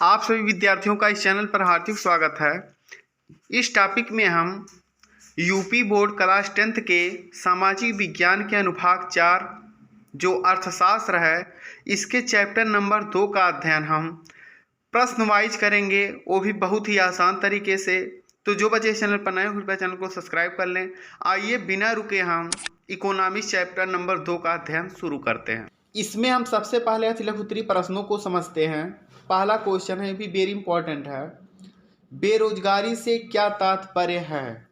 आप सभी विद्यार्थियों का इस चैनल पर हार्दिक स्वागत है। इस टॉपिक में हम यूपी बोर्ड क्लास 10th के सामाजिक विज्ञान के अनुभाग 4 जो अर्थशास्त्र है, इसके चैप्टर नंबर 2 का अध्ययन हम प्रश्न वाइज करेंगे, वो भी बहुत ही आसान तरीके से। तो जो बच्चे इस चैनल पर नए हो कृपया चैनल को सब्सक्राइब कर लें। आइए बिना रुके हम इकोनॉमिक्स चैप्टर नंबर 2 का अध्ययन शुरू करते हैं। इसमें हम सबसे पहले अतिलघुत्तरी प्रश्नों को समझते हैं। पहला क्वेश्चन है, ये भी वेरी इंपॉर्टेंट है। बेरोजगारी से क्या तात्पर्य है?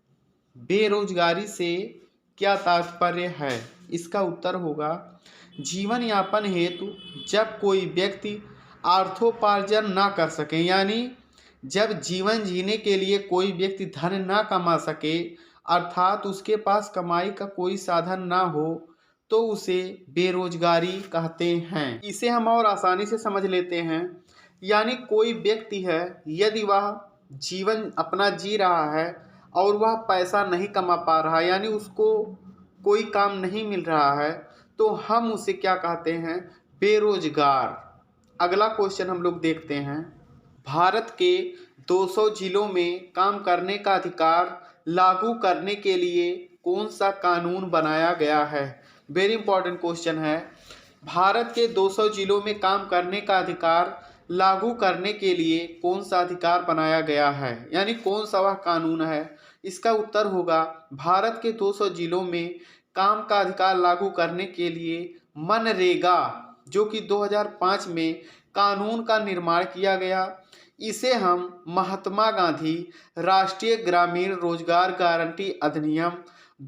बेरोजगारी से क्या तात्पर्य है? इसका उत्तर होगा जीवन यापन हेतु जब कोई व्यक्ति अर्थोपार्जन ना कर सके, यानी जब जीवन जीने के लिए कोई व्यक्ति धन ना कमा सके, अर्थात उसके पास कमाई का कोई साधन ना हो, तो उसे बेरोजगारी कहते हैं। इसे हम और आसानी से समझ लेते हैं। यानी कोई व्यक्ति है, यदि वह जीवन अपना जी रहा है और वह पैसा नहीं कमा पा रहा है, यानी उसको कोई काम नहीं मिल रहा है, तो हम उसे क्या कहते हैं? बेरोजगार। अगला क्वेश्चन हम लोग देखते हैं। भारत के 200 जिलों में काम करने का अधिकार लागू करने के लिए कौन सा कानून बनाया गया है? वेरी इंपॉर्टेंट क्वेश्चन है। भारत के 200 जिलों में काम करने का अधिकार लागू करने के लिए कौन सा अधिकार बनाया गया है, यानी कौन सा वह कानून है? इसका उत्तर होगा भारत के 200 जिलों में काम का अधिकार लागू करने के लिए मनरेगा, जो कि 2005 में कानून का निर्माण किया गया। इसे हम महात्मा गांधी राष्ट्रीय ग्रामीण रोजगार गारंटी अधिनियम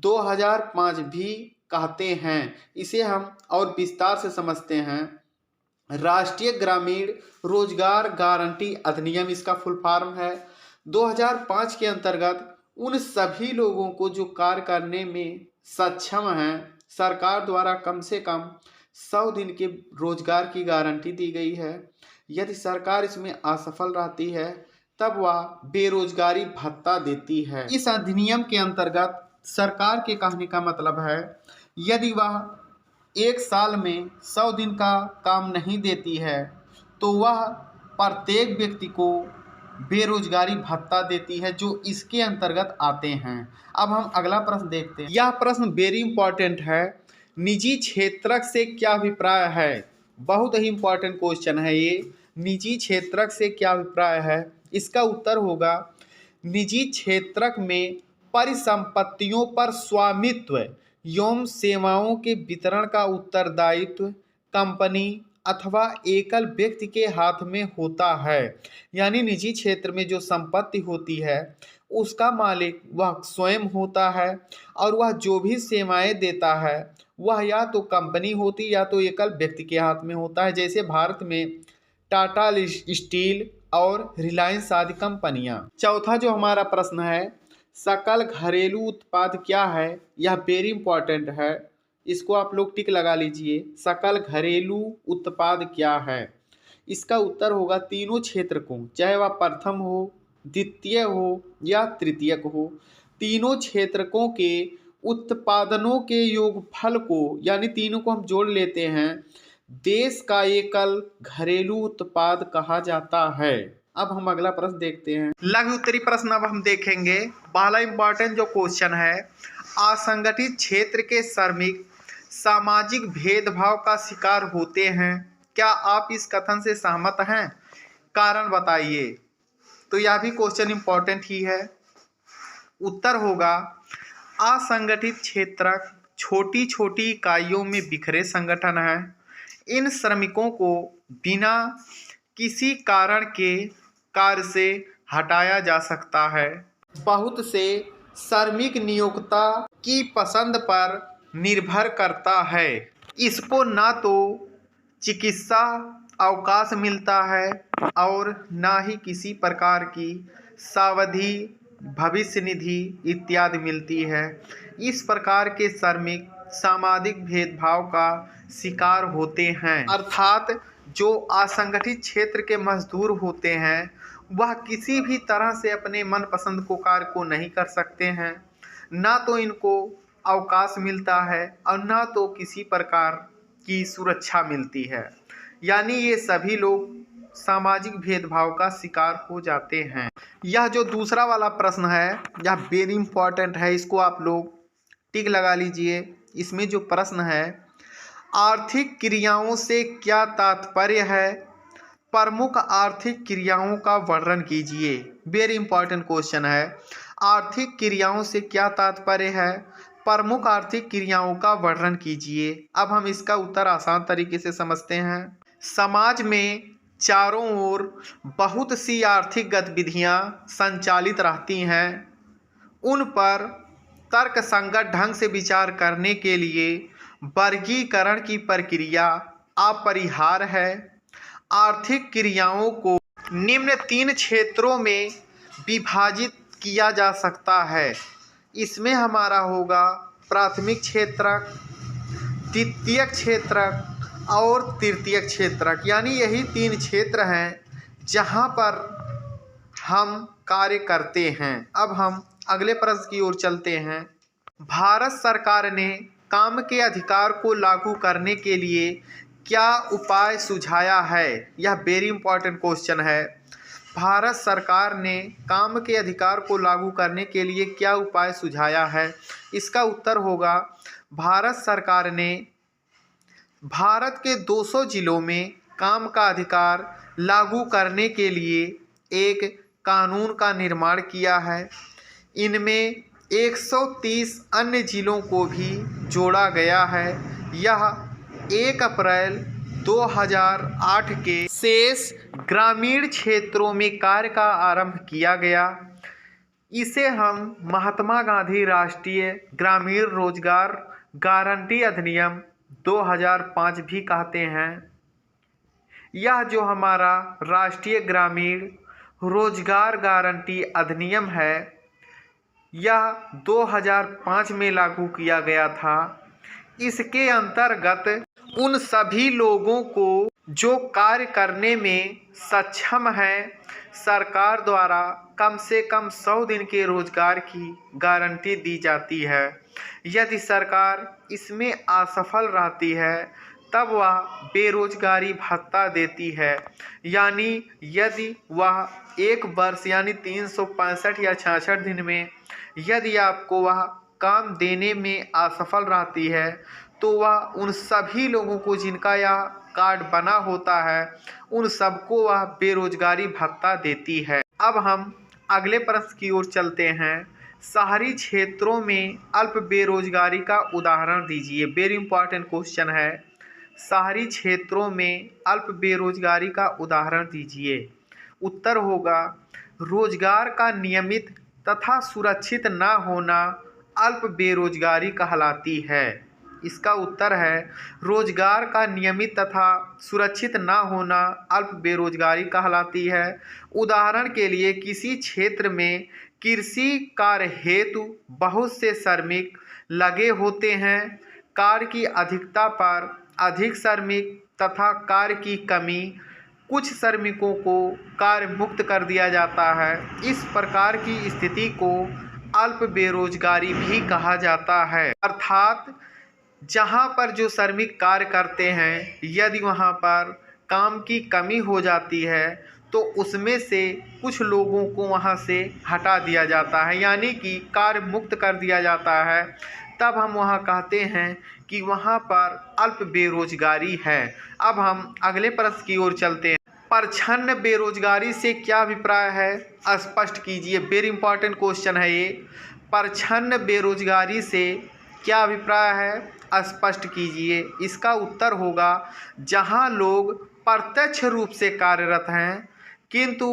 2005 भी कहते हैं। इसे हम और विस्तार से समझते हैं। राष्ट्रीय ग्रामीण रोजगार गारंटी अधिनियम इसका फुल फॉर्म है। 2005 के अंतर्गत उन सभी लोगों को जो कार्य करने में सक्षम हैं, सरकार द्वारा कम से कम 100 दिन के रोजगार की गारंटी दी गई है। यदि सरकार इसमें असफल रहती है, तब वह बेरोजगारी भत्ता देती है। इस अधिनियम के अंतर्गत सरकार के कहने का मतलब है, यदि वह एक साल में 100 दिन का काम नहीं देती है, तो वह प्रत्येक व्यक्ति को बेरोजगारी भत्ता देती है, जो इसके अंतर्गत आते हैं। अब हम अगला प्रश्न देखते हैं। यह प्रश्न वेरी इंपॉर्टेंट है। निजी क्षेत्रक से क्या अभिप्राय है? बहुत ही इंपॉर्टेंट क्वेश्चन है ये। निजी क्षेत्रक से क्या अभिप्राय है? इसका उत्तर होगा निजी क्षेत्रक में परिसंपत्तियों पर स्वामित्व एवं सेवाओं के वितरण का उत्तरदायित्व कंपनी अथवा एकल व्यक्ति के हाथ में होता है। यानी निजी क्षेत्र में जो संपत्ति होती है, उसका मालिक वह स्वयं होता है, और वह जो भी सेवाएं देता है वह या तो कंपनी होती या तो एकल व्यक्ति के हाथ में होता है। जैसे भारत में टाटा स्टील और रिलायंस आदि कंपनियां। चौथा जो हमारा प्रश्न है, सकल घरेलू उत्पाद क्या है? यह वेरी इंपॉर्टेंट है, इसको आप लोग टिक लगा लीजिए। सकल घरेलू उत्पाद क्या है? इसका उत्तर होगा तीनों क्षेत्र को, चाहे वह प्रथम हो, द्वितीय हो या तृतीयक हो, तीनों क्षेत्रकों के उत्पादनों के योगफल को, यानी तीनों को हम जोड़ लेते हैं, देश का एकल घरेलू उत्पाद कहा जाता है। अब हम अगला प्रश्न देखते हैं। लघु उत्तरी प्रश्न अब हम देखेंगे। पहला इंपॉर्टेंट जो क्वेश्चन है, असंगठित क्षेत्र के श्रमिक सामाजिक भेदभाव का शिकार होते हैं, क्या आप इस कथन से सहमत हैं? कारण बताइए। तो यह भी क्वेश्चन इंपॉर्टेंट ही है। उत्तर होगा असंगठित क्षेत्र छोटी छोटी इकाइयों में बिखरे संगठन है। इन श्रमिकों को बिना किसी कारण के कार्य से हटाया जा सकता है। बहुत से श्रमिक नियोक्ता की पसंद पर निर्भर करता है। इसको ना तो चिकित्सा अवकाश मिलता है और ना ही किसी प्रकार की सावधि, भविष्य निधि इत्यादि मिलती है। इस प्रकार के श्रमिक सामाजिक भेदभाव का शिकार होते हैं। अर्थात जो असंगठित क्षेत्र के मजदूर होते हैं, वह किसी भी तरह से अपने मनपसंद को कार्य को नहीं कर सकते हैं। ना तो इनको अवकाश मिलता है और ना तो किसी प्रकार की सुरक्षा मिलती है। यानी ये सभी लोग सामाजिक भेदभाव का शिकार हो जाते हैं। यह जो दूसरा वाला प्रश्न है यह वेरी इंपॉर्टेंट है, इसको आप लोग टिक लगा लीजिए। इसमें जो प्रश्न है, आर्थिक क्रियाओं से क्या तात्पर्य है, प्रमुख आर्थिक क्रियाओं का वर्णन कीजिए। वेरी इंपॉर्टेंट क्वेश्चन है। आर्थिक क्रियाओं से क्या तात्पर्य है, प्रमुख आर्थिक क्रियाओं का वर्णन कीजिए। अब हम इसका उत्तर आसान तरीके से समझते हैं। समाज में चारों ओर बहुत सी आर्थिक गतिविधियां संचालित रहती हैं। उन पर तर्कसंगत ढंग से विचार करने के लिए वर्गीकरण की प्रक्रिया अपरिहार्य है। आर्थिक क्रियाओं को निम्न 3 क्षेत्रों में विभाजित किया जा सकता है। इसमें हमारा होगा प्राथमिक क्षेत्रक, द्वितीयक क्षेत्रक और तृतीयक क्षेत्रक, यानी यही 3 क्षेत्र हैं जहां पर हम कार्य करते हैं। अब हम अगले प्रश्न की ओर चलते हैं। भारत सरकार ने काम के अधिकार को लागू करने के लिए क्या उपाय सुझाया है। यह वेरी इंपॉर्टेंट क्वेश्चन है। भारत सरकार ने काम के अधिकार को लागू करने के लिए क्या उपाय सुझाया है। इसका उत्तर होगा, भारत सरकार ने भारत के 200 जिलों में काम का अधिकार लागू करने के लिए एक कानून का निर्माण किया है। इनमें 130 अन्य जिलों को भी जोड़ा गया है। यह 1 अप्रैल 2008 के शेष ग्रामीण क्षेत्रों में कार्य का आरंभ किया गया। इसे हम महात्मा गांधी राष्ट्रीय ग्रामीण रोजगार गारंटी अधिनियम 2005 भी कहते हैं। यह जो हमारा राष्ट्रीय ग्रामीण रोजगार गारंटी अधिनियम है, यह 2005 में लागू किया गया था। इसके अंतर्गत उन सभी लोगों को जो कार्य करने में सक्षम हैं, सरकार द्वारा कम से कम 100 दिन के रोजगार की गारंटी दी जाती है। यदि सरकार इसमें असफल रहती है तब वह बेरोजगारी भत्ता देती है। यानी यदि वह 1 वर्ष यानी 365 या 66 दिन में यदि आपको वह काम देने में असफल रहती है तो वह उन सभी लोगों को जिनका यह कार्ड बना होता है उन सबको वह बेरोजगारी भत्ता देती है। अब हम अगले प्रश्न की ओर चलते हैं। शहरी क्षेत्रों में अल्प बेरोजगारी का उदाहरण दीजिए। वेरी इंपॉर्टेंट क्वेश्चन है। शहरी क्षेत्रों में अल्प बेरोजगारी का उदाहरण दीजिए। उत्तर होगा, रोजगार का नियमित तथा सुरक्षित न होना अल्प बेरोजगारी कहलाती है। इसका उत्तर है, रोजगार का नियमित तथा सुरक्षित न होना अल्प बेरोजगारी कहलाती है। उदाहरण के लिए किसी क्षेत्र में कृषि कार्य हेतु बहुत से श्रमिक लगे होते हैं। कार्य की अधिकता पर अधिक श्रमिक तथा कार्य की कमी, कुछ श्रमिकों को कार्य मुक्त कर दिया जाता है। इस प्रकार की स्थिति को अल्प बेरोजगारी भी कहा जाता है। अर्थात जहाँ पर जो श्रमिक कार्य करते हैं यदि वहाँ पर काम की कमी हो जाती है तो उसमें से कुछ लोगों को वहाँ से हटा दिया जाता है, यानी कि कार्य मुक्त कर दिया जाता है। तब हम वहाँ कहते हैं कि वहाँ पर अल्प बेरोजगारी है। अब हम अगले प्रश्न की ओर चलते हैं। प्रच्छन्न बेरोजगारी से क्या अभिप्राय है, स्पष्ट कीजिए। वेरी इंपॉर्टेंट क्वेश्चन है ये। प्रच्छन्न बेरोजगारी से क्या अभिप्राय है, स्पष्ट कीजिए। इसका उत्तर होगा, जहां लोग प्रत्यक्ष रूप से कार्यरत हैं किंतु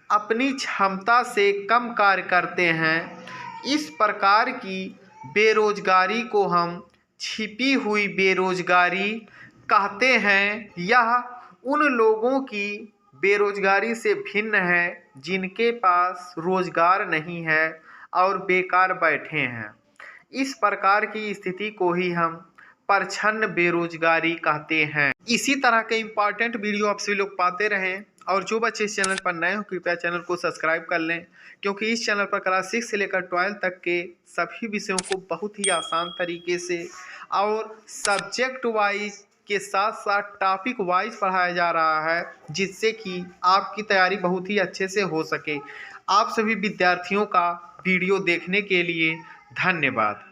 अपनी क्षमता से कम कार्य करते हैं। इस प्रकार की बेरोजगारी को हम छिपी हुई बेरोजगारी कहते हैं। यह उन लोगों की बेरोजगारी से भिन्न है जिनके पास रोजगार नहीं है और बेकार बैठे हैं। इस प्रकार की स्थिति को ही हम प्रच्छन्न बेरोजगारी कहते हैं। इसी तरह के इम्पॉर्टेंट वीडियो आप सभी लोग पाते रहें और जो बच्चे इस चैनल पर नए हो कृपया चैनल को सब्सक्राइब कर लें, क्योंकि इस चैनल पर क्लास 6 से लेकर 12 तक के सभी विषयों को बहुत ही आसान तरीके से और सब्जेक्ट वाइज के साथ साथ टॉपिक वाइज पढ़ाया जा रहा है, जिससे कि आपकी तैयारी बहुत ही अच्छे से हो सके। आप सभी विद्यार्थियों का वीडियो देखने के लिए धन्यवाद।